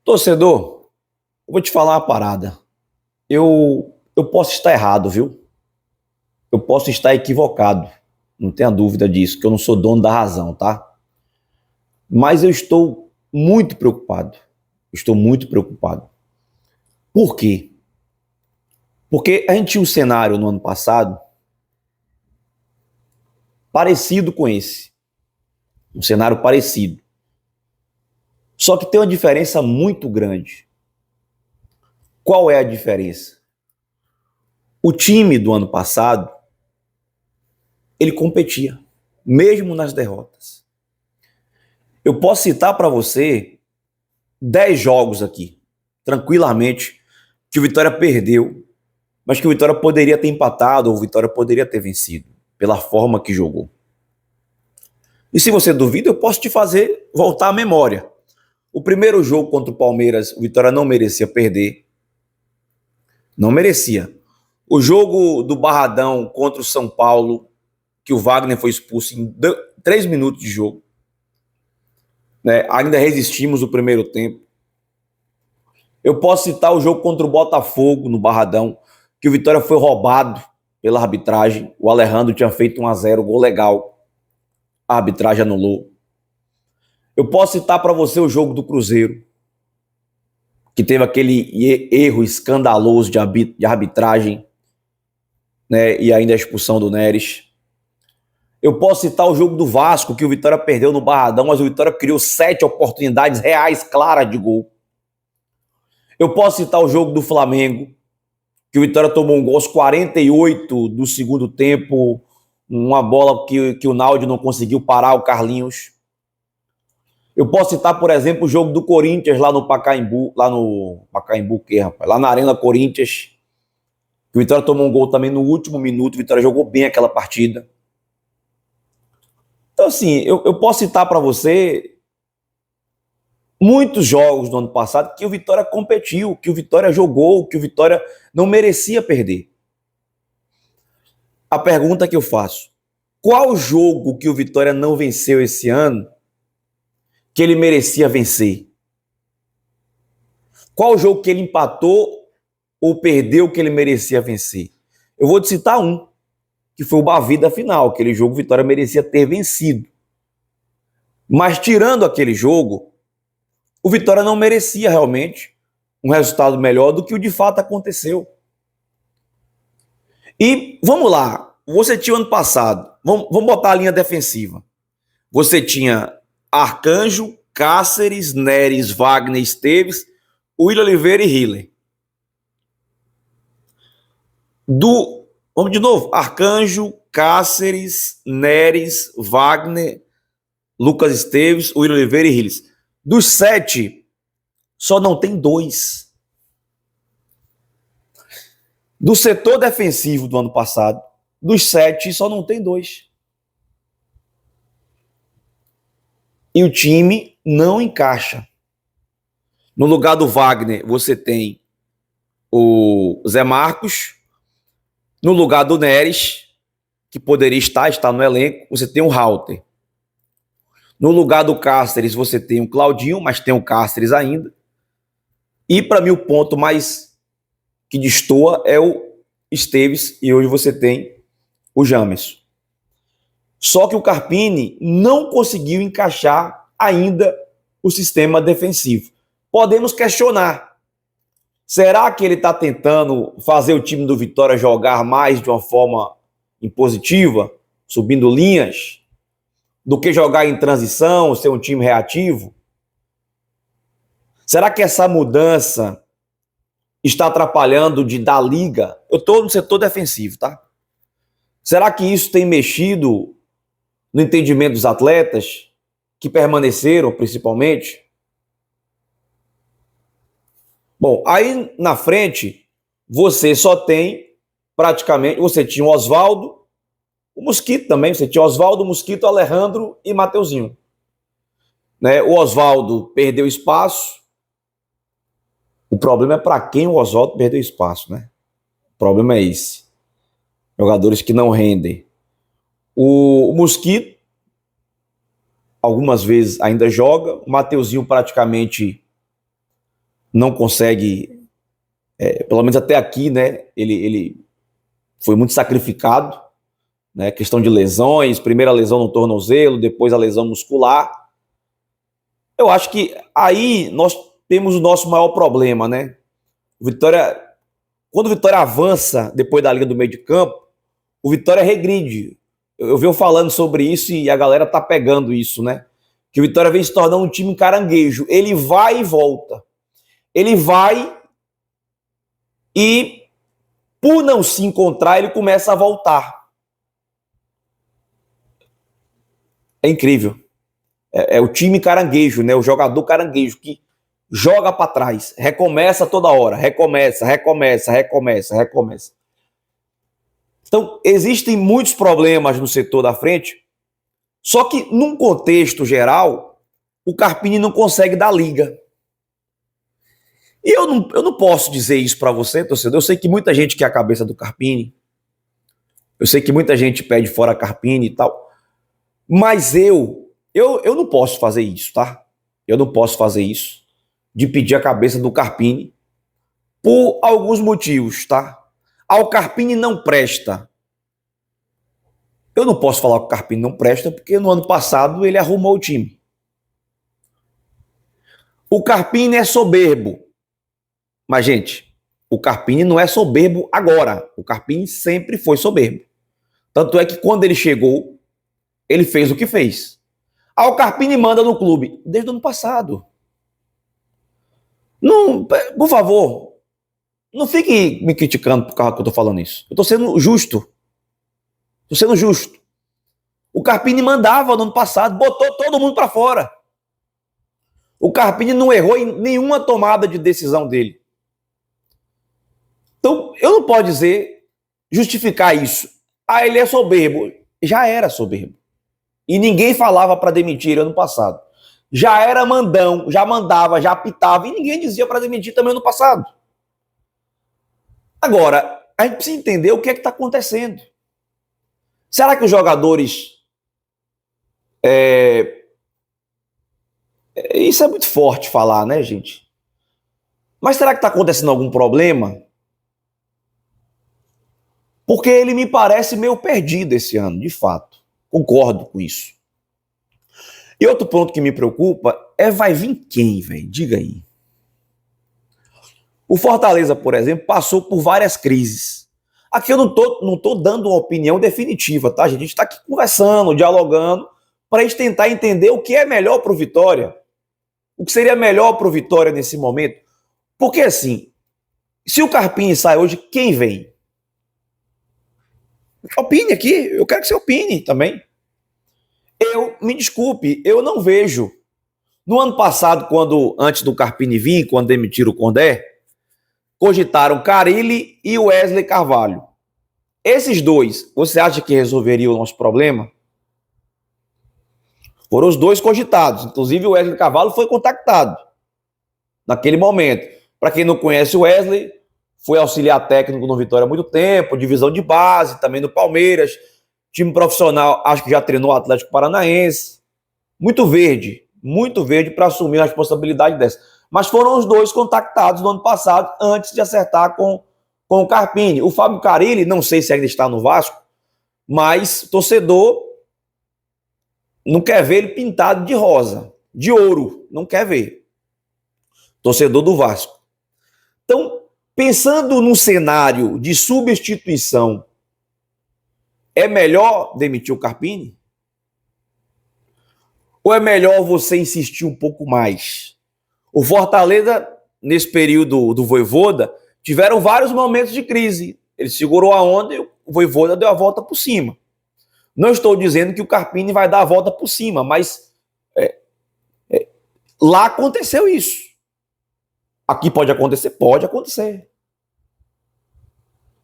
Torcedor, eu vou te falar uma parada. Eu posso estar errado, viu? Eu posso estar equivocado. Não tenha dúvida disso, que eu não sou dono da razão, tá? Mas eu estou muito preocupado. Estou muito preocupado. Por quê? Porque a gente tinha um cenário no ano passado parecido com esse. Um cenário parecido. Só que tem uma diferença muito grande. Qual é a diferença? O time do ano passado, ele competia, mesmo nas derrotas. Eu posso citar para você 10 jogos aqui, tranquilamente, que o Vitória perdeu, mas que o Vitória poderia ter empatado ou o Vitória poderia ter vencido, pela forma que jogou. E se você duvida, eu posso te fazer voltar à memória. O primeiro jogo contra o Palmeiras, o Vitória não merecia perder. Não merecia. O jogo do Barradão contra o São Paulo, que o Wagner foi expulso em 3 minutos de jogo. Né? Ainda resistimos o primeiro tempo. Eu posso citar o jogo contra o Botafogo, no Barradão, que o Vitória foi roubado pela arbitragem. O Alejandro tinha feito 1-0, gol legal. A arbitragem anulou. Eu posso citar para você o jogo do Cruzeiro, que teve aquele erro escandaloso de arbitragem, né? E ainda a expulsão do Neres. Eu posso citar o jogo do Vasco, que o Vitória perdeu no Barradão, mas o Vitória criou 7 oportunidades reais claras de gol. Eu posso citar o jogo do Flamengo, que o Vitória tomou um gol aos 48 do segundo tempo, uma bola que o Naldo não conseguiu parar, o Carlinhos. Eu posso citar, por exemplo, o jogo do Corinthians lá no Pacaembu, lá na Arena Corinthians, que o Vitória tomou um gol também no último minuto, o Vitória jogou bem aquela partida. Então, assim, eu posso citar para você muitos jogos do ano passado que o Vitória competiu, que o Vitória jogou, que o Vitória não merecia perder. A pergunta que eu faço: qual jogo que o Vitória não venceu esse ano que ele merecia vencer? Qual jogo que ele empatou ou perdeu que ele merecia vencer? Eu vou te citar um, que foi o Bavi da final. Aquele jogo o Vitória merecia ter vencido. Mas tirando aquele jogo, o Vitória não merecia realmente um resultado melhor do que o de fato aconteceu. E vamos lá, você tinha ano passado, vamos botar a linha defensiva. Você tinha Arcanjo, Cáceres, Neres, Wagner, Esteves, Willian Oliveira e Hiller. Vamos de novo, Arcanjo, Cáceres, Neres, Wagner, Lucas Esteves, Willian Oliveira e Hiller. Dos 7, só não tem 2. Do setor defensivo do ano passado, dos 7, só não tem 2. E o time não encaixa. No lugar do Wagner, você tem o Zé Marcos. No lugar do Neres, que poderia estar no elenco, você tem o Halter. No lugar do Cáceres, você tem o Claudinho, mas tem o Cáceres ainda. E, para mim, o ponto mais que destoa é o Esteves, e hoje você tem o Jamerson. Só que o Carpini não conseguiu encaixar ainda o sistema defensivo. Podemos questionar. Será que ele está tentando fazer o time do Vitória jogar mais de uma forma impositiva, subindo linhas, do que jogar em transição, ser um time reativo? Será que essa mudança está atrapalhando de dar liga? Eu estou no setor defensivo, tá? Será que isso tem mexido no entendimento dos atletas que permaneceram, principalmente? Bom, aí na frente, você só tem praticamente, você tinha o Oswaldo, o Mosquito também, você tinha Oswaldo, Mosquito, Alejandro e Mateuzinho. Né? O Oswaldo perdeu espaço. O problema é para quem o Oswaldo perdeu espaço, né? O problema é esse. Jogadores que não rendem. O Mosquito, algumas vezes ainda joga. O Mateuzinho praticamente não consegue, pelo menos até aqui, né? Ele foi muito sacrificado, né? Questão de lesões, primeira lesão no tornozelo, depois a lesão muscular. Eu acho que aí nós temos o nosso maior problema, né? O Vitória, quando o Vitória avança depois da linha do meio de campo, o Vitória regride. Eu venho falando sobre isso e a galera tá pegando isso, né? Que o Vitória vem se tornando um time caranguejo. Ele vai e volta. Ele vai e, por não se encontrar, ele começa a voltar. É incrível. É o time caranguejo, né? O jogador caranguejo que joga para trás, recomeça toda hora, recomeça. Então, existem muitos problemas no setor da frente, só que num contexto geral, o Carpini não consegue dar liga. E eu não posso dizer isso para você, torcedor. Eu sei que muita gente quer a cabeça do Carpini, eu sei que muita gente pede fora Carpini e tal, mas eu não posso fazer isso, tá? Eu não posso fazer isso, de pedir a cabeça do Carpini, por alguns motivos, tá? O Carpini não presta. Eu não posso falar que o Carpini não presta, porque no ano passado ele arrumou o time. O Carpini é soberbo. Mas, gente, o Carpini não é soberbo agora. O Carpini sempre foi soberbo. Tanto é que quando ele chegou, ele fez o que fez. O Carpini manda no clube desde o ano passado. Não, por favor, não fique me criticando por causa que eu tô falando isso. Eu tô sendo justo. Tô sendo justo. O Carpini mandava no ano passado, botou todo mundo para fora. O Carpini não errou em nenhuma tomada de decisão dele. Então, eu não posso dizer, justificar isso. Ele é soberbo. Já era soberbo. E ninguém falava para demitir ele ano passado. Já era mandão, já mandava, já apitava, e ninguém dizia para demitir também ano passado. Agora, a gente precisa entender o que é que está acontecendo. Será que os jogadores... Isso é muito forte falar, né, gente? Mas será que está acontecendo algum problema? Porque ele me parece meio perdido esse ano, de fato. Concordo com isso. E outro ponto que me preocupa vai vir quem, velho? Diga aí. O Fortaleza, por exemplo, passou por várias crises. Aqui eu não tô dando uma opinião definitiva, tá, gente? A gente está aqui conversando, dialogando, para a gente tentar entender o que é melhor para o Vitória. O que seria melhor para o Vitória nesse momento. Porque, assim, se o Carpini sai hoje, quem vem? Opine aqui, eu quero que você opine também. Me desculpe, eu não vejo. No ano passado, antes do Carpini vir, quando demitiram o Condé, cogitaram Carille e Wesley Carvalho. Esses dois, você acha que resolveriam o nosso problema? Foram os dois cogitados. Inclusive, o Wesley Carvalho foi contactado naquele momento. Para quem não conhece o Wesley, foi auxiliar técnico no Vitória há muito tempo, divisão de base, também no Palmeiras, time profissional, acho que já treinou o Atlético Paranaense. Muito verde para assumir a responsabilidade dessa. Mas foram os dois contactados no ano passado, antes de acertar com o Carpini. O Fábio Carille, não sei se ainda está no Vasco, mas torcedor não quer ver ele pintado de rosa, de ouro, não quer ver. Torcedor do Vasco. Então, pensando num cenário de substituição, é melhor demitir o Carpini? Ou é melhor você insistir um pouco mais? O Fortaleza, nesse período do Vojvoda, tiveram vários momentos de crise. Ele segurou a onda e o Vojvoda deu a volta por cima. Não estou dizendo que o Carpini vai dar a volta por cima, mas lá aconteceu isso. Aqui pode acontecer? Pode acontecer.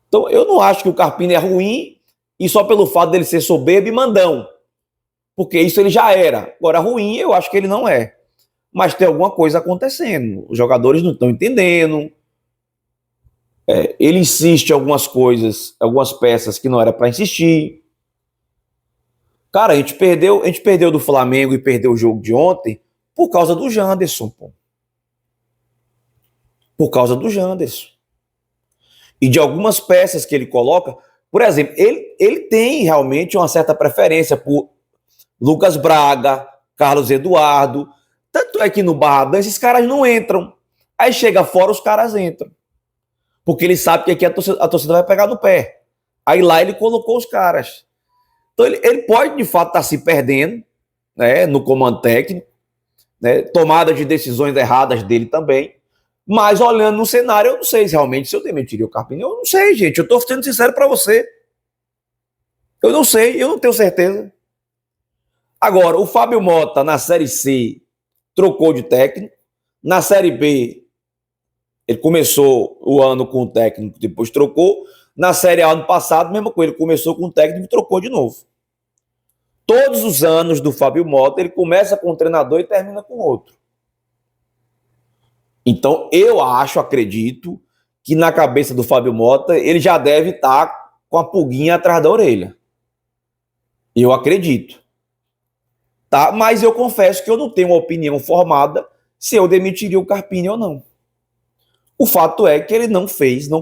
Então, eu não acho que o Carpini é ruim e só pelo fato dele ser soberbo e mandão. Porque isso ele já era. Agora, ruim eu acho que ele não é. Mas tem alguma coisa acontecendo. Os jogadores não estão entendendo. Ele insiste em algumas coisas, algumas peças que não era para insistir. Cara, a gente perdeu do Flamengo e perdeu o jogo de ontem por causa do Janderson, pô. Por causa do Janderson. E de algumas peças que ele coloca. Por exemplo, ele tem realmente uma certa preferência por Lucas Braga, Carlos Eduardo. Tanto é que no Barradão esses caras não entram. Aí chega fora, os caras entram. Porque ele sabe que aqui a torcida vai pegar no pé. Aí lá ele colocou os caras. Então ele pode, de fato, estar se perdendo, né, no comando técnico, né, tomada de decisões erradas dele também. Mas olhando no cenário, eu não sei se realmente se eu demitiria o Carpini. Eu não sei, gente. Eu estou sendo sincero para você. Eu não sei, eu não tenho certeza. Agora, o Fábio Mota, na Série C, trocou de técnico. Na Série B, ele começou o ano com o técnico, depois trocou. Na Série A, ano passado, mesmo com ele, começou com o técnico e trocou de novo. Todos os anos do Fábio Mota, ele começa com um treinador e termina com outro. Então, eu acredito, que na cabeça do Fábio Mota, ele já deve estar com a pulguinha atrás da orelha. Eu acredito. Tá? Mas eu confesso que eu não tenho uma opinião formada se eu demitiria o Carpini ou não. O fato é que ele não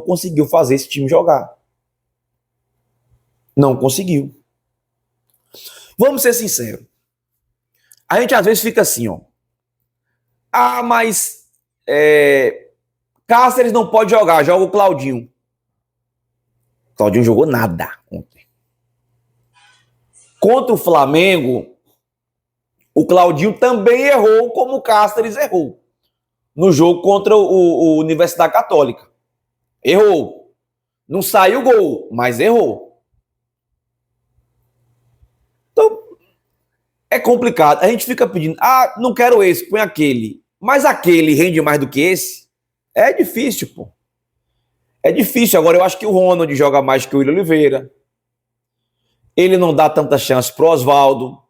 conseguiu fazer esse time jogar. Não conseguiu. Vamos ser sinceros. A gente às vezes fica assim, ó. Mas Cáceres não pode jogar, joga o Claudinho. Claudinho jogou nada ontem. Contra o Flamengo, o Claudinho também errou como o Cáceres errou. No jogo contra o Universidade Católica. Errou. Não saiu gol, mas errou. Então, é complicado. A gente fica pedindo, não quero esse, põe aquele. Mas aquele rende mais do que esse? É difícil, pô. É difícil. Agora, eu acho que o Ronald joga mais que o Willian Oliveira. Ele não dá tanta chance pro Oswaldo.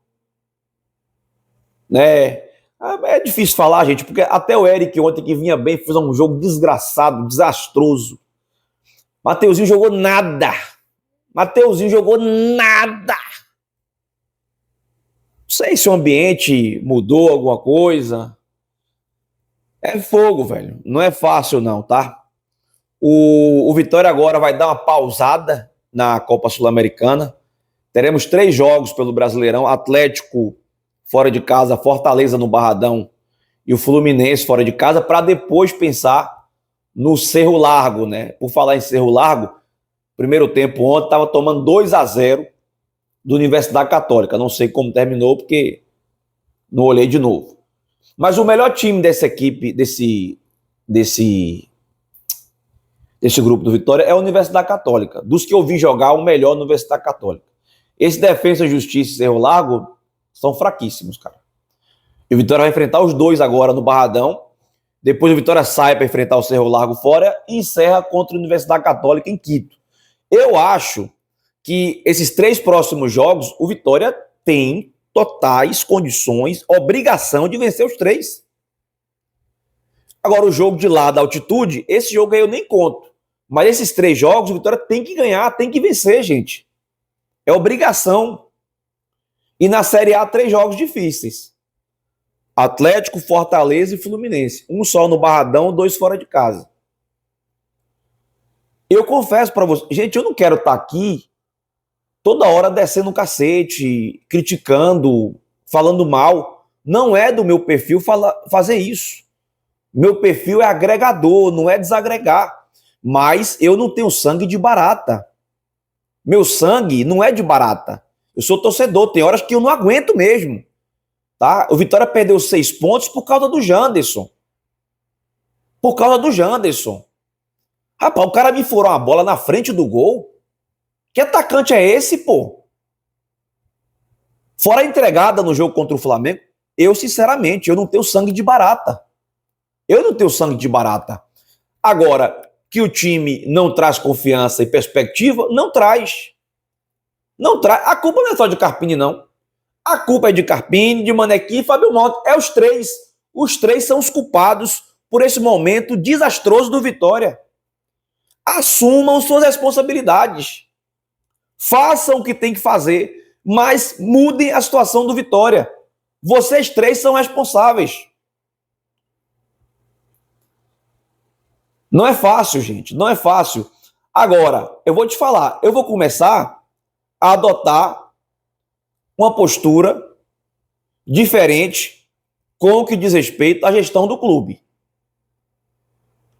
Né? É difícil falar, gente, porque até o Eric ontem, que vinha bem, fez um jogo desgraçado, desastroso. Mateuzinho jogou nada. Não sei se o ambiente mudou alguma coisa. É fogo, velho. Não é fácil não, tá? O Vitória agora vai dar uma pausada na Copa Sul-Americana. Teremos 3 jogos pelo Brasileirão. Atlético fora de casa, Fortaleza no Barradão e o Fluminense fora de casa, para depois pensar no Cerro Largo, né? Por falar em Cerro Largo, primeiro tempo ontem estava tomando 2-0 do Universidade Católica. Não sei como terminou, porque não olhei de novo. Mas o melhor time dessa equipe, desse grupo do Vitória, é a Universidade Católica. Dos que eu vi jogar, o melhor é a Universidade Católica. Esse Defensa, Justiça e Cerro Largo são fraquíssimos, cara. E o Vitória vai enfrentar os dois agora no Barradão. Depois o Vitória sai para enfrentar o Cerro Largo fora e encerra contra a Universidade Católica em Quito. Eu acho que esses 3 próximos jogos, o Vitória tem totais condições, obrigação de vencer os 3. Agora, o jogo de lá da altitude, esse jogo aí eu nem conto. Mas esses 3 jogos, o Vitória tem que ganhar, tem que vencer, gente. É obrigação. E na Série A, 3 jogos difíceis. Atlético, Fortaleza e Fluminense. Um só no Barradão, 2 fora de casa. Eu confesso para vocês, gente, eu não quero estar aqui toda hora descendo um cacete, criticando, falando mal. Não é do meu perfil fazer isso. Meu perfil é agregador, não é desagregar. Mas eu não tenho sangue de barata. Meu sangue não é de barata. Eu sou torcedor, tem horas que eu não aguento mesmo. Tá? O Vitória perdeu 6 pontos por causa do Janderson. Rapaz, o cara me furou uma bola na frente do gol. Que atacante é esse, pô? Fora a entregada no jogo contra o Flamengo, eu, sinceramente, eu não tenho sangue de barata. Agora, que o time não traz confiança e perspectiva, não traz. A culpa não é só de Carpini, não. A culpa é de Carpini, de Manequim e Fábio Mota. É os 3. Os 3 são os culpados por esse momento desastroso do Vitória. Assumam suas responsabilidades. Façam o que tem que fazer, mas mudem a situação do Vitória. Vocês 3 são responsáveis. Não é fácil, gente, não é fácil. Agora, eu vou te falar, eu vou começar a adotar uma postura diferente com o que diz respeito à gestão do clube.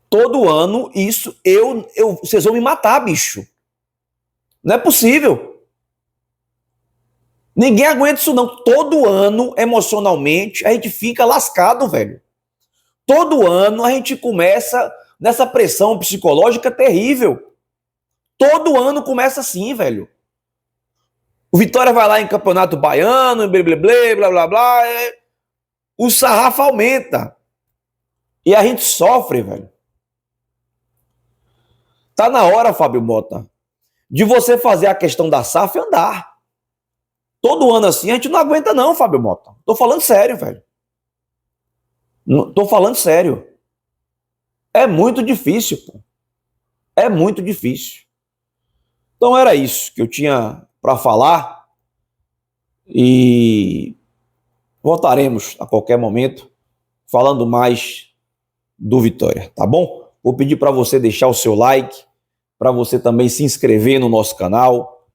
Todo ano, isso, vocês vão me matar, bicho. Não é possível. Ninguém aguenta isso, não. Todo ano, emocionalmente, a gente fica lascado, velho. Todo ano a gente começa nessa pressão psicológica terrível. Todo ano começa assim, velho. O Vitória vai lá em Campeonato Baiano, blá, blá, blá, blá, blá, blá, o sarrafo aumenta. E a gente sofre, velho. Tá na hora, Fábio Mota, de você fazer a questão da SAF andar. Todo ano assim a gente não aguenta não, Fábio Mota. Tô falando sério, velho. Tô falando sério. É muito difícil, pô. É muito difícil. Então era isso que eu tinha para falar e voltaremos a qualquer momento falando mais do Vitória, tá bom? Vou pedir para você deixar o seu like, para você também se inscrever no nosso canal,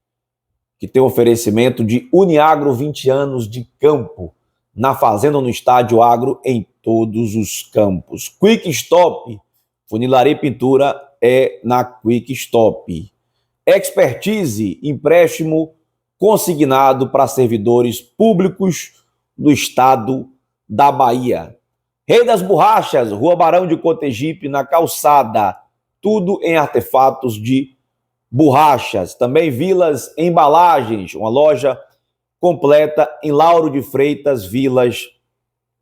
que tem um oferecimento de Uniagro 20 anos de campo, na fazenda, no estádio agro, em todos os campos. Quick Stop, funilaria e pintura é na Quick Stop. Expertise, empréstimo consignado para servidores públicos do estado da Bahia. Rei das Borrachas, Rua Barão de Cotegipe, na calçada. Tudo em artefatos de borrachas. Também Vilas Embalagens, uma loja completa em Lauro de Freitas, Vilas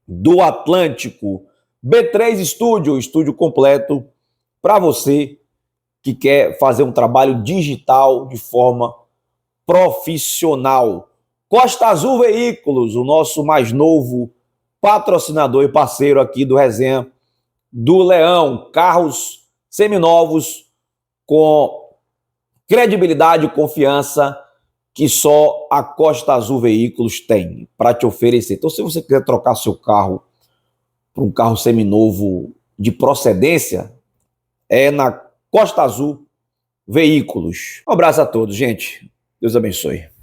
do Atlântico. B3 Studio, estúdio completo para você que quer fazer um trabalho digital de forma profissional. Costa Azul Veículos, o nosso mais novo patrocinador e parceiro aqui do Resenha do Leão. Carros seminovos com credibilidade e confiança que só a Costa Azul Veículos tem para te oferecer. Então, se você quiser trocar seu carro por um carro seminovo de procedência, é na Costa Azul Veículos. Um abraço a todos, gente. Deus abençoe.